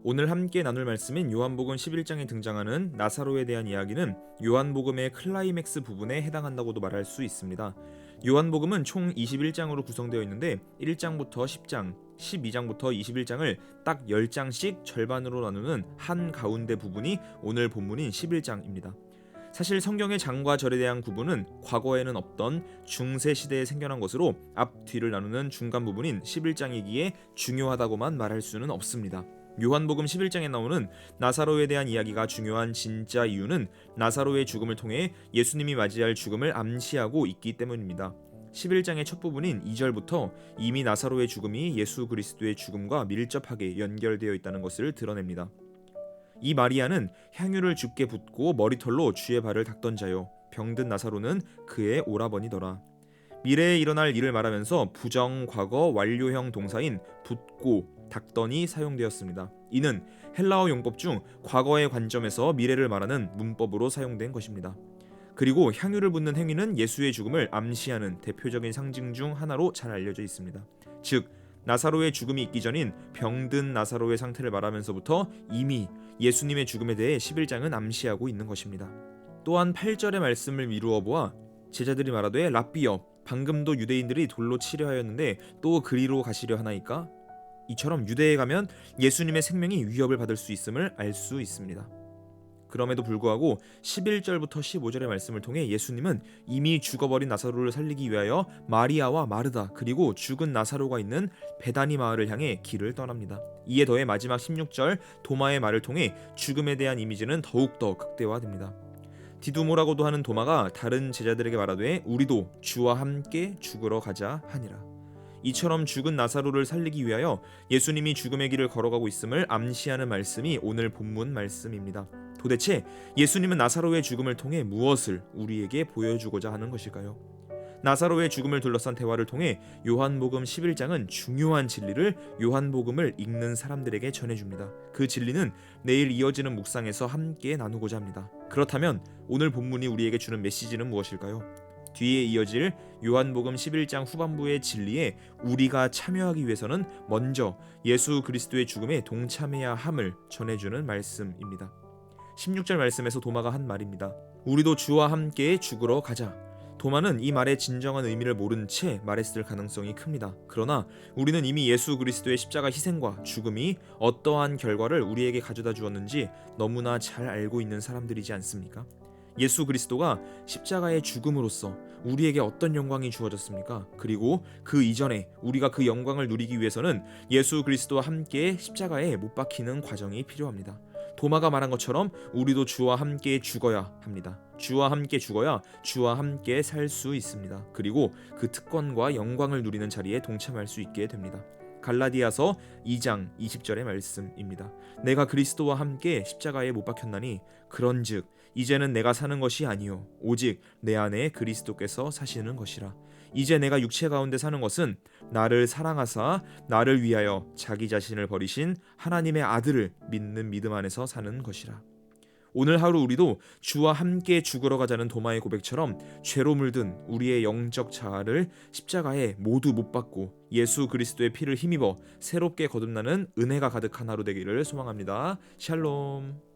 오늘 함께 나눌 말씀인 요한복음 11장에 등장하는 나사로에 대한 이야기는 요한복음의 클라이맥스 부분에 해당한다고도 말할 수 있습니다. 요한복음은 총 21장으로 구성되어 있는데 1장부터 10장, 12장부터 21장을 딱 10장씩 절반으로 나누는 한가운데 부분이 오늘 본문인 11장입니다. 사실 성경의 장과 절에 대한 구분은 과거에는 없던 중세 시대에 생겨난 것으로 앞 뒤를 나누는 중간 부분인 11장이기에 중요하다고만 말할 수는 없습니다. 요한복음 11장에 나오는 나사로에 대한 이야기가 중요한 진짜 이유는 나사로의 죽음을 통해 예수님이 맞이할 죽음을 암시하고 있기 때문입니다. 11장의 첫 부분인 2절부터 이미 나사로의 죽음이 예수 그리스도의 죽음과 밀접하게 연결되어 있다는 것을 드러냅니다. 이 마리아는 향유를 주께 붓고 머리털로 주의 발을 닦던 자요, 병든 나사로는 그의 오라버니더라. 미래에 일어날 일을 말하면서 부정 과거 완료형 동사인 붓고 닦더니 사용되었습니다. 이는 헬라어 용법 중 과거의 관점에서 미래를 말하는 문법으로 사용된 것입니다. 그리고 향유를 붓는 행위는 예수의 죽음을 암시하는 대표적인 상징 중 하나로 잘 알려져 있습니다. 즉 나사로의 죽음이 있기 전인 병든 나사로의 상태를 말하면서부터 이미 예수님의 죽음에 대해 11장은 암시하고 있는 것입니다. 또한 8절의 말씀을 미루어 보아 제자들이 말하되 랍비여, 방금도 유대인들이 돌로 치려 하였는데 또 그리로 가시려 하나이까? 이처럼 유대에 가면 예수님의 생명이 위협을 받을 수 있음을 알 수 있습니다. 그럼에도 불구하고 11절부터 15절의 말씀을 통해 예수님은 이미 죽어버린 나사로를 살리기 위하여 마리아와 마르다 그리고 죽은 나사로가 있는 베다니 마을을 향해 길을 떠납니다. 이에 더해 마지막 16절 도마의 말을 통해 죽음에 대한 이미지는 더욱더 극대화됩니다. 디두모라고도 하는 도마가 다른 제자들에게 말하되 우리도 주와 함께 죽으러 가자 하니라. 이처럼 죽은 나사로를 살리기 위하여 예수님이 죽음의 길을 걸어가고 있음을 암시하는 말씀이 오늘 본문 말씀입니다. 도대체 예수님은 나사로의 죽음을 통해 무엇을 우리에게 보여주고자 하는 것일까요? 나사로의 죽음을 둘러싼 대화를 통해 요한복음 11장은 중요한 진리를 요한복음을 읽는 사람들에게 전해줍니다. 그 진리는 내일 이어지는 묵상에서 함께 나누고자 합니다. 그렇다면 오늘 본문이 우리에게 주는 메시지는 무엇일까요? 뒤에 이어질 요한복음 11장 후반부의 진리에 우리가 참여하기 위해서는 먼저 예수 그리스도의 죽음에 동참해야 함을 전해주는 말씀입니다. 16절 말씀에서 도마가 한 말입니다. 우리도 주와 함께 죽으러 가자. 도마는 이 말의 진정한 의미를 모른 채 말했을 가능성이 큽니다. 그러나 우리는 이미 예수 그리스도의 십자가 희생과 죽음이 어떠한 결과를 우리에게 가져다 주었는지 너무나 잘 알고 있는 사람들이지 않습니까? 예수 그리스도가 십자가의 죽음으로써 우리에게 어떤 영광이 주어졌습니까? 그리고 그 이전에 우리가 그 영광을 누리기 위해서는 예수 그리스도와 함께 십자가에 못 박히는 과정이 필요합니다. 도마가 말한 것처럼 우리도 주와 함께 죽어야 합니다. 주와 함께 죽어야 주와 함께 살 수 있습니다. 그리고 그 특권과 영광을 누리는 자리에 동참할 수 있게 됩니다. 갈라디아서 2장 20절의 말씀입니다. 내가 그리스도와 함께 십자가에 못 박혔나니 그런즉 이제는 내가 사는 것이 아니요 오직 내 안에 그리스도께서 사시는 것이라. 이제 내가 육체 가운데 사는 것은 나를 사랑하사 나를 위하여 자기 자신을 버리신 하나님의 아들을 믿는 믿음 안에서 사는 것이라. 오늘 하루 우리도 주와 함께 죽으러 가자는 도마의 고백처럼 죄로 물든 우리의 영적 자아를 십자가에 모두 못 박고 예수 그리스도의 피를 힘입어 새롭게 거듭나는 은혜가 가득한 하루 되기를 소망합니다. 샬롬.